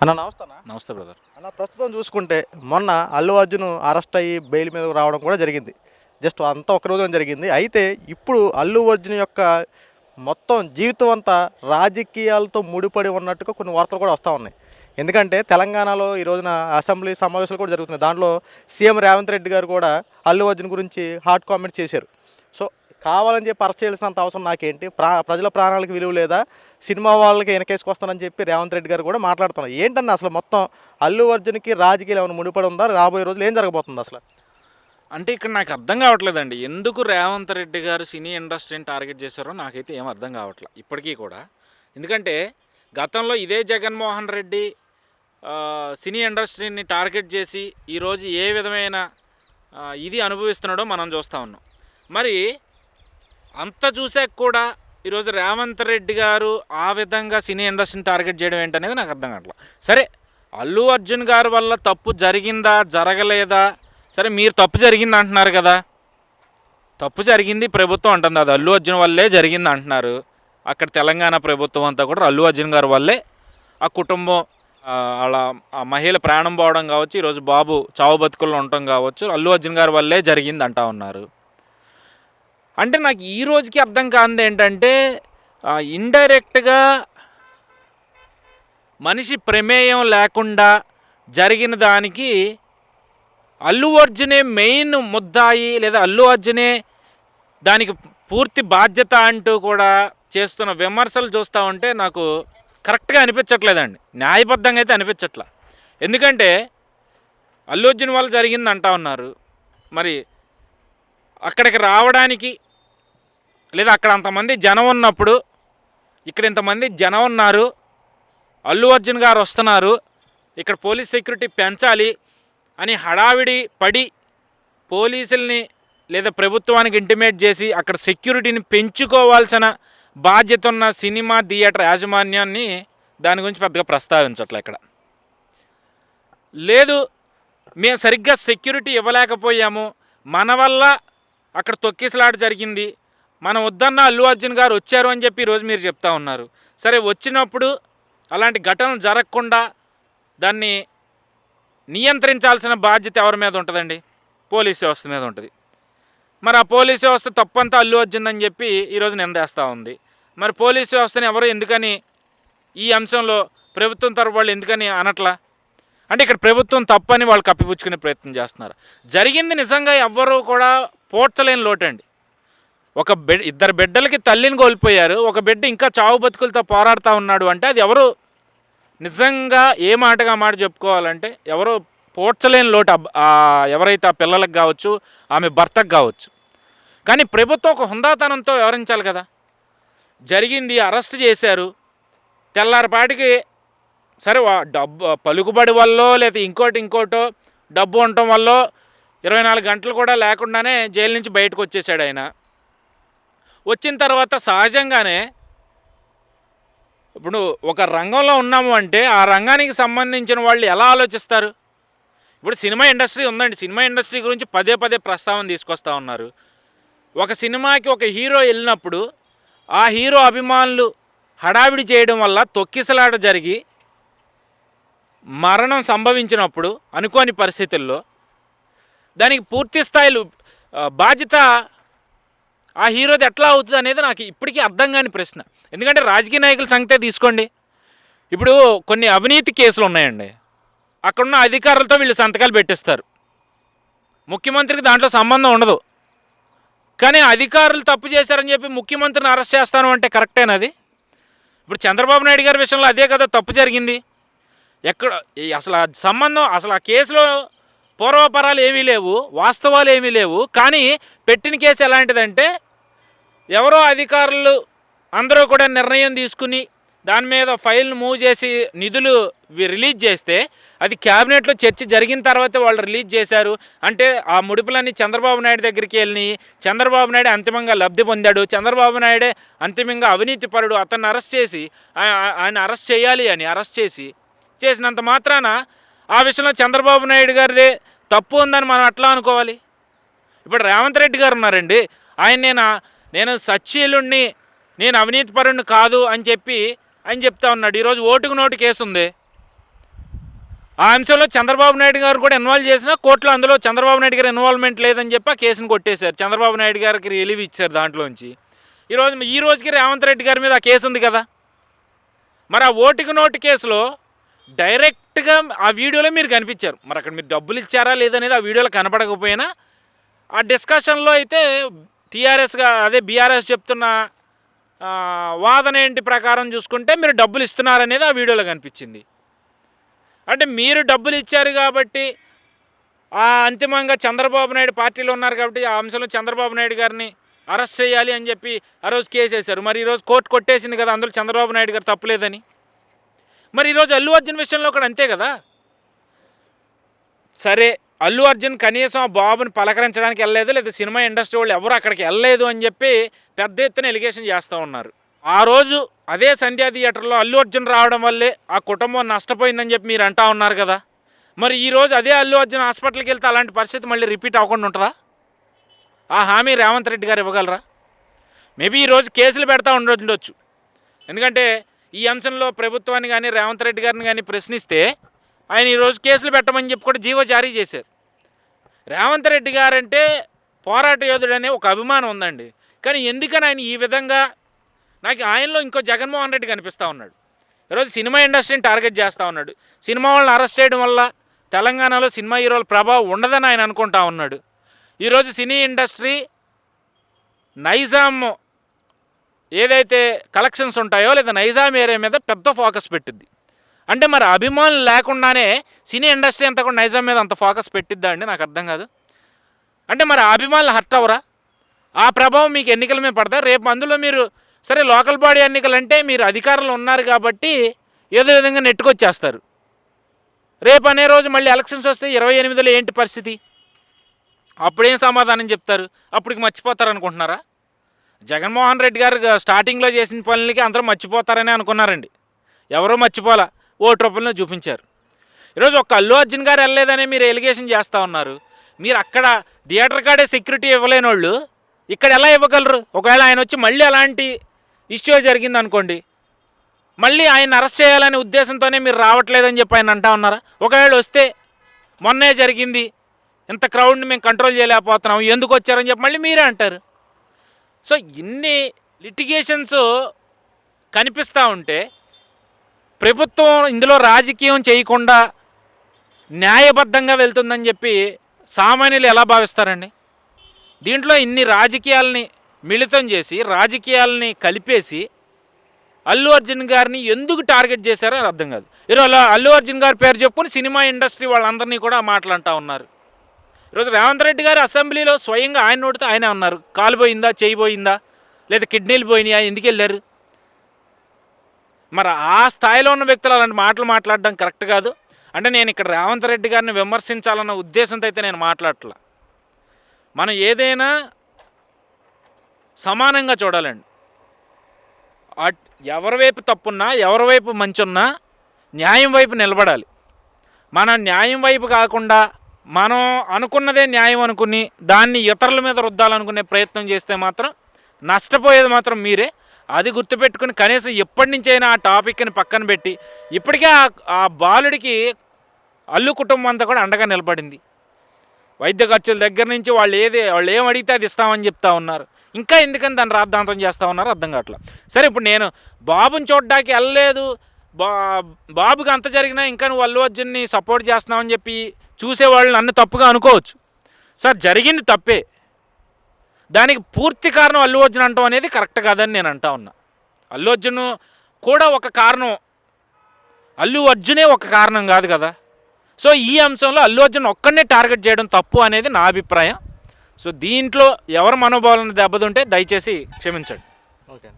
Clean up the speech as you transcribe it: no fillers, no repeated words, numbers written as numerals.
అన్న నమస్తే అన్న. నమస్తే బ్రదర్. అన్న ప్రస్తుతం చూసుకుంటే మొన్న అల్లు అర్జున్ అరెస్ట్ అయ్యి బెయిల్ మీద రావడం కూడా జరిగింది. జస్ట్ అంతా ఒక రోజున జరిగింది. అయితే ఇప్పుడు అల్లు అర్జున్ యొక్క మొత్తం జీవితం అంతా రాజకీయాలతో ముడిపడి ఉన్నట్టుగా కొన్ని వార్తలు కూడా వస్తూ ఉన్నాయి. ఎందుకంటే తెలంగాణలో ఈ రోజున అసెంబ్లీ సమావేశాలు కూడా జరుగుతున్నాయి. దాంట్లో సీఎం రేవంత్ రెడ్డి గారు కూడా అల్లు అర్జున్ గురించి హాట్ కామెంట్ చేశారు. సో కావాలని చెప్పి అరెస్ట్ చేయాల్సినంత అవసరం నాకేంటి, ప్రజల ప్రాణాలకు విలువ లేదా, సినిమా వాళ్ళకి వెనకేసుకొస్తానని చెప్పి రేవంత్ రెడ్డి గారు కూడా మాట్లాడుతున్నారు. ఏంటన్నా అసలు మొత్తం అల్లు అర్జున్కి రాజకీయాలు ఏమైనా ముడిపడి ఉందా, రాబోయే రోజులు ఏం జరగబోతుంది అసలు? అంటే ఇక్కడ నాకు అర్థం కావట్లేదండి, ఎందుకు రేవంత్ రెడ్డి గారు సినీ ఇండస్ట్రీని టార్గెట్ చేశారో నాకైతే ఏం అర్థం కావట్లేదు ఇప్పటికీ కూడా. ఎందుకంటే గతంలో ఇదే జగన్మోహన్ రెడ్డి సినీ ఇండస్ట్రీని టార్గెట్ చేసి ఈరోజు ఏ విధమైన ఇది అనుభవిస్తున్నాడో మనం చూస్తూ ఉన్నాం. మరి అంత చూసాక కూడా ఈరోజు రేవంత్ రెడ్డి గారు ఆ విధంగా సినీ ఇండస్ట్రీని టార్గెట్ చేయడం ఏంటనేది నాకు అర్థం కావట్లేదు. సరే, అల్లు అర్జున్ గారి వల్ల తప్పు జరిగిందా జరగలేదా, సరే మీరు తప్పు జరిగింది అంటున్నారు కదా, తప్పు జరిగింది ప్రభుత్వం అంటుంది, అది అల్లు అర్జున్ వల్లే జరిగింది అంటున్నారు. అక్కడ తెలంగాణ ప్రభుత్వం అంతా కూడా అల్లు అర్జున్ గారి వల్లే ఆ కుటుంబం అలా ఆ మహిళ ప్రాణం పోవడం కావచ్చు, ఈరోజు బాబు చావు బతుకుల్లో ఉండటం కావచ్చు, అల్లు అర్జున్ గారి వల్లే జరిగింది అంటా ఉన్నారు. అంటే నాకు ఈ రోజుకి అర్థం కానిది ఏంటంటే, ఇండైరెక్ట్గా మనిషి ప్రమేయం లేకుండా జరిగిన దానికి అల్లు అర్జునే మెయిన్ ముద్దాయి, లేదా అల్లు అర్జునే దానికి పూర్తి బాధ్యత అంటూ కూడా చేస్తున్న విమర్శలు చూస్తూ ఉంటే నాకు కరెక్ట్గా అనిపించట్లేదండి, న్యాయబద్ధంగా అయితే అనిపించట్లా. ఎందుకంటే అల్లు అర్జున్ వల్ల జరిగింది అంటా ఉన్నారు, మరి అక్కడికి రావడానికి లేదా అక్కడ అంతమంది జనం ఉన్నప్పుడు ఇక్కడ ఇంతమంది జనం ఉన్నారు, అల్లు అర్జున్ గారు వస్తున్నారు, ఇక్కడ పోలీస్ సెక్యూరిటీ పెంచాలి అని హడావిడి పడి పోలీసుల్ని లేదా ప్రభుత్వానికి ఇంటిమేట్ చేసి అక్కడ సెక్యూరిటీని పెంచుకోవాల్సిన బాధ్యత ఉన్న సినిమా థియేటర్ యాజమాన్యాన్ని దాని గురించి పెద్దగా ప్రస్తావించట్లే ఇక్కడ. లేదు, మేము సరిగ్గా సెక్యూరిటీ ఇవ్వలేకపోయాము, మన వల్ల అక్కడ తొక్కిసలాట జరిగింది, మనం వద్దన్న అల్లు అర్జున్ గారు వచ్చారు అని చెప్పి ఈరోజు మీరు చెప్తా ఉన్నారు. సరే, వచ్చినప్పుడు అలాంటి ఘటనలు జరగకుండా దాన్ని నియంత్రించాల్సిన బాధ్యత ఎవరి మీద ఉంటుందండి? పోలీస్ వ్యవస్థ మీద ఉంటుంది. మరి ఆ పోలీస్ వ్యవస్థ తప్పంతా అల్లు అర్జున్ అని చెప్పి ఈరోజు నిందేస్తూ ఉంది. మరి పోలీస్ వ్యవస్థని ఎవరు ఎందుకని ఈ అంశంలో ప్రభుత్వం తరపు వాళ్ళు ఎందుకని అనట్లా? అంటే ఇక్కడ ప్రభుత్వం తప్పని వాళ్ళు కప్పిపుచ్చుకునే ప్రయత్నం చేస్తున్నారు. జరిగింది నిజంగా ఎవ్వరూ కూడా పోడ్చలేని లోటండి. ఇద్దరు బిడ్డలకి తల్లిని కోల్పోయారు, ఒక బిడ్డ ఇంకా చావు బతుకులతో పోరాడుతూ ఉన్నాడు అంటే అది ఎవరు నిజంగా ఏ మాటగా మాట చెప్పుకోవాలంటే ఎవరో పోడ్చలేని లోటు, ఎవరైతే ఆ పిల్లలకు కావచ్చు, ఆమె భర్తకు కావచ్చు. కానీ ప్రభుత్వం ఒక హుందాతనంతో వ్యవహరించాలి కదా. జరిగింది, అరెస్ట్ చేశారు, తెల్లారిపాటికి సరే డబ్బు పలుకుబడి వల్లో లేదా ఇంకోటో డబ్బు ఉండటం వల్ల 24 గంటలు కూడా లేకుండానే జైలు నుంచి బయటకు వచ్చేసాడు ఆయన. వచ్చిన తర్వాత సహజంగానే ఇప్పుడు ఒక రంగంలో ఉన్నాము అంటే ఆ రంగానికి సంబంధించిన వాళ్ళు ఎలా ఆలోచిస్తారు? ఇప్పుడు సినిమా ఇండస్ట్రీ ఉందండి, సినిమా ఇండస్ట్రీ గురించి పదే ప్రస్తావన తీసుకొస్తూ ఉన్నారు. ఒక సినిమాకి ఒక హీరో వెళ్ళినప్పుడు ఆ హీరో అభిమానులు హడావిడి చేయడం వల్ల తొక్కిసలాట జరిగి మరణం సంభవించినప్పుడు అనుకోని పరిస్థితుల్లో దానికి పూర్తి స్థాయిలో బాధ్యత ఆ హీరోది ఎట్లా అవుతుంది అనేది నాకు ఇప్పటికీ అర్థం కాని ప్రశ్న. ఎందుకంటే రాజకీయ నాయకుల సంగతే తీసుకోండి, ఇప్పుడు కొన్ని అవినీతి కేసులు ఉన్నాయండి, అక్కడున్న అధికారులతో వీళ్ళు సంతకాలు పెట్టిస్తారు, ముఖ్యమంత్రికి దాంట్లో సంబంధం ఉండదు. కానీ అధికారులు తప్పు చేశారని చెప్పి ముఖ్యమంత్రిని అరెస్ట్ చేస్తాను అంటే కరెక్టేనది? ఇప్పుడు చంద్రబాబు నాయుడు గారి విషయంలో అదే కదా తప్పు జరిగింది. ఎక్కడ అసలు ఆ సంబంధం, అసలు ఆ కేసులో పూర్వపరాలు ఏమీ లేవు, వాస్తవాలు ఏమీ లేవు. కానీ పెట్టిన కేసు ఎలాంటిదంటే ఎవరో అధికారులు అందరూ కూడా నిర్ణయం తీసుకుని దాని మీద ఫైల్ను మూవ్ చేసి నిధులు రిలీజ్ చేస్తే అది క్యాబినెట్లో చర్చ జరిగిన తర్వాతే వాళ్ళు రిలీజ్ చేశారు. అంటే ఆ ముడుపులన్నీ చంద్రబాబు నాయుడు దగ్గరికి వెళ్ళి చంద్రబాబు నాయుడు అంతిమంగా లబ్ధి పొందాడు, చంద్రబాబు నాయుడే అంతిమంగా అవినీతిపరుడు, అతన్ని అరెస్ట్ చేసి ఆయన అరెస్ట్ చేయాలి అని అరెస్ట్ చేసినంత మాత్రాన ఆ విషయంలో చంద్రబాబు నాయుడు గారిదే తప్పు ఉందని మనం అట్లా అనుకోవాలి? ఇప్పుడు రేవంత్ రెడ్డి గారు ఉన్నారండి, ఆయన నేను సచ్చీలుణ్ణి, నేను అవినీతిపరుణ్ణి కాదు అని చెప్పి ఆయన చెప్తా ఉన్నాడు. ఈరోజు ఓటుకు నోటు కేసు ఉంది, ఆ అంశంలో చంద్రబాబు నాయుడు గారు కూడా ఇన్వాల్వ్ చేసినా కోర్టులో అందులో చంద్రబాబు నాయుడు గారు ఇన్వాల్వ్మెంట్ లేదని చెప్పి ఆ కేసును కొట్టేశారు. చంద్రబాబు నాయుడు గారికి రిలీవ్ ఇచ్చారు దాంట్లోంచి. ఈ రోజుకి రేవంత్ రెడ్డి గారి మీద ఆ కేసు ఉంది కదా. మరి ఆ ఓటుకి నోటు కేసులో డైరెక్ట్గా ఆ వీడియోలో మీరు కనిపించారు. మరి అక్కడ మీరు డబ్బులు ఇచ్చారా లేదనేది ఆ వీడియోలో కనపడకపోయినా ఆ డిస్కషన్లో అయితే బీఆర్ఎస్ చెప్తున్న వాదన ఏంటి ప్రకారం చూసుకుంటే మీరు డబ్బులు ఇస్తున్నారనేది ఆ వీడియోలో కనిపించింది. అంటే మీరు డబ్బులు ఇచ్చారు కాబట్టి అంతిమంగా చంద్రబాబు నాయుడు పార్టీలో ఉన్నారు కాబట్టి ఆ అంశంలో చంద్రబాబు నాయుడు గారిని అరెస్ట్ చేయాలి అని చెప్పి ఆ రోజు కేసు వేశారు. మరి ఈరోజు కోర్టు కొట్టేసింది కదా అందులో చంద్రబాబు నాయుడు గారు తప్పులేదని. మరి ఈరోజు అల్లు అర్జున్ విషయంలో కూడా అంతే కదా. సరే, అల్లు అర్జున్ కనీసం ఆ బాబుని పలకరించడానికి వెళ్ళలేదు, లేదా సినిమా ఇండస్ట్రీ వాళ్ళు ఎవరు అక్కడికి వెళ్ళలేదు అని చెప్పి పెద్ద ఎత్తున ఎలిగేషన్ చేస్తూ ఉన్నారు. ఆ రోజు అదే సంధ్యా థియేటర్లో అల్లు అర్జున్ రావడం వల్లే ఆ కుటుంబం నష్టపోయిందని చెప్పి మీరు అంటా ఉన్నారు కదా. మరి ఈరోజు అదే అల్లు అర్జున్ హాస్పిటల్కి వెళ్తే అలాంటి పరిస్థితి మళ్ళీ రిపీట్ అవ్వకుండా ఉంటుందా? ఆ హామీ రేవంత్ రెడ్డి గారు ఇవ్వగలరా? మేబీ ఈరోజు కేసులు పెడతా ఉండొచ్చు. ఎందుకంటే ఈ అంశంలో ప్రభుత్వాన్ని కానీ రేవంత్ రెడ్డి గారిని కానీ ప్రశ్నిస్తే ఆయన ఈరోజు కేసులు పెట్టమని చెప్పి కూడా జీవో జారీ చేశారు. రేవంత్ రెడ్డి గారంటే పోరాట యోధుడనే ఒక అభిమానం ఉందండి. కానీ ఎందుకని ఆయన ఈ విధంగా నాకు ఆయనలో ఇంకో జగన్మోహన్ రెడ్డి కనిపిస్తూ ఉన్నాడు. ఈరోజు సినిమా ఇండస్ట్రీని టార్గెట్ చేస్తూ ఉన్నాడు. సినిమా వాళ్ళని అరెస్ట్ చేయడం వల్ల తెలంగాణలో సినిమా హీరోల ప్రభావం ఉండదని ఆయన అనుకుంటా ఉన్నాడు. ఈరోజు సినీ ఇండస్ట్రీ నైజాం ఏదైతే కలెక్షన్స్ ఉంటాయో లేదా నైజాం ఏరియా మీద పెద్ద ఫోకస్ పెట్టిద్ది. అంటే మరి అభిమానులు లేకుండానే సినీ ఇండస్ట్రీ అంతా కూడా నైజాం మీద అంత ఫోకస్ పెట్టిద్దా అండి? నాకు అర్థం కాదు. అంటే మరి అభిమానులు హర్ట్ అవరా? ఆ ప్రభావం మీకు ఎన్నికల మీద పడతా? రేపు అందులో మీరు సరే లోకల్ బాడీ ఎన్నికలు అంటే మీరు అధికారంలో ఉన్నారు కాబట్టి ఏదో విధంగా నెట్టుకొచ్చేస్తారు. రేపు అనే రోజు మళ్ళీ ఎలక్షన్స్ వస్తే 28లో ఏంటి పరిస్థితి? అప్పుడేం సమాధానం చెప్తారు? అప్పటికి మర్చిపోతారు అనుకుంటున్నారా? జగన్మోహన్ రెడ్డి గారు స్టార్టింగ్లో చేసిన పనులకి అందరూ మర్చిపోతారని అనుకున్నారండి. ఎవరో మర్చిపోలా, ఓటు రూపంలో చూపించారు. ఈరోజు ఒక్క అల్లు అర్జున్ గారు వెళ్ళలేదనే మీరు ఎలిగేషన్ చేస్తూ ఉన్నారు. మీరు అక్కడ థియేటర్ కాడే సెక్యూరిటీ ఇవ్వలేని వాళ్ళు ఇక్కడ ఎలా ఇవ్వగలరు? ఒకవేళ ఆయన వచ్చి మళ్ళీ అలాంటి ఇష్యూ జరిగింది అనుకోండి, మళ్ళీ ఆయన అరెస్ట్ చేయాలనే ఉద్దేశంతోనే మీరు రావట్లేదని చెప్పి ఆయన అంటా ఉన్నారా? ఒకవేళ వస్తే మొన్నే జరిగింది, ఇంత క్రౌడ్ని మేము కంట్రోల్ చేయలేకపోతున్నాం, ఎందుకు వచ్చారని చెప్పి మళ్ళీ మీరే అంటారు. సో ఇన్ని లిటిగేషన్స్ కనిపిస్తూ ఉంటే ప్రభుత్వం ఇందులో రాజకీయం చేయకుండా న్యాయబద్ధంగా వెళ్తుందని చెప్పి సామాన్యులు ఎలా భావిస్తారండి? దీంట్లో ఇన్ని రాజకీయాలని మిళితం చేసి రాజకీయాలని కలిపేసి అల్లు అర్జున్ గారిని ఎందుకు టార్గెట్ చేశారో అని అర్థం కాదు. ఈరోజు అల్లు అర్జున్ గారి పేరు చెప్పుకొని సినిమా ఇండస్ట్రీ వాళ్ళందరినీ కూడా మాట్లాడుతూ ఉన్నారు. ఈరోజు రేవంత్ రెడ్డి గారు అసెంబ్లీలో స్వయంగా ఆయన నోటితో ఆయనే ఉన్నారు. కాలు పోయిందా, చేయి పోయిందా, లేదా కిడ్నీలు పోయినాయా, ఎందుకు వెళ్ళారు? మరి ఆ స్థాయిలో ఉన్న వ్యక్తులు అలాంటి మాటలు మాట్లాడడం కరెక్ట్ కాదు. అంటే నేను ఇక్కడ రేవంత్ రెడ్డి గారిని విమర్శించాలన్న ఉద్దేశంతో అయితే నేను మాట్లాడట్లా. మనం ఏదైనా సమానంగా చూడాలండి. ఎవరి వైపు తప్పున్నా ఎవరి వైపు మంచున్నా న్యాయం వైపు నిలబడాలి. మనం న్యాయం వైపు కాకుండా మనం అనుకున్నదే న్యాయం అనుకుని దాన్ని ఇతరుల మీద రుద్దాలనుకునే ప్రయత్నం చేస్తే మాత్రం నష్టపోయేది మాత్రం మీరే. అది గుర్తుపెట్టుకుని కనీసం ఎప్పటి నుంచైనా ఆ టాపిక్ని పక్కన పెట్టి ఇప్పటికే ఆ బాలుడికి అల్లు కుటుంబం అంతా కూడా అండగా నిలబడింది. వైద్య ఖర్చుల దగ్గర నుంచి వాళ్ళు ఏం అడిగితే అది ఇస్తామని చెప్తా ఉన్నారు. ఇంకా ఎందుకని దాన్ని రాద్ధాంతం చేస్తూ ఉన్నారు అర్థం కావట్లా. సరే, ఇప్పుడు నేను బాబుని చూడడానికి వెళ్ళలేదు, బాబుకి అంత జరిగినా ఇంకా నువ్వు అల్లు అర్జున్ని సపోర్ట్ చేస్తున్నావని చెప్పి చూసేవాళ్ళు నన్ను తప్పుగా అనుకోవచ్చు. సార్, జరిగింది తప్పే, దానికి పూర్తి కారణం అల్లు అర్జున్ అంటాం అనేది కరెక్ట్ కాదని నేను అంటా ఉన్నా. అల్లు అర్జున్ కూడా ఒక కారణం, అల్లు అర్జునే ఒక కారణం కాదు కదా. సో ఈ అంశంలో అల్లు అర్జున్ ఒక్కడనే టార్గెట్ చేయడం తప్పు అనేది నా అభిప్రాయం. సో దీంట్లో ఎవరి మనోభావాలను దెబ్బతింటే దయచేసి క్షమించండి. ఓకే.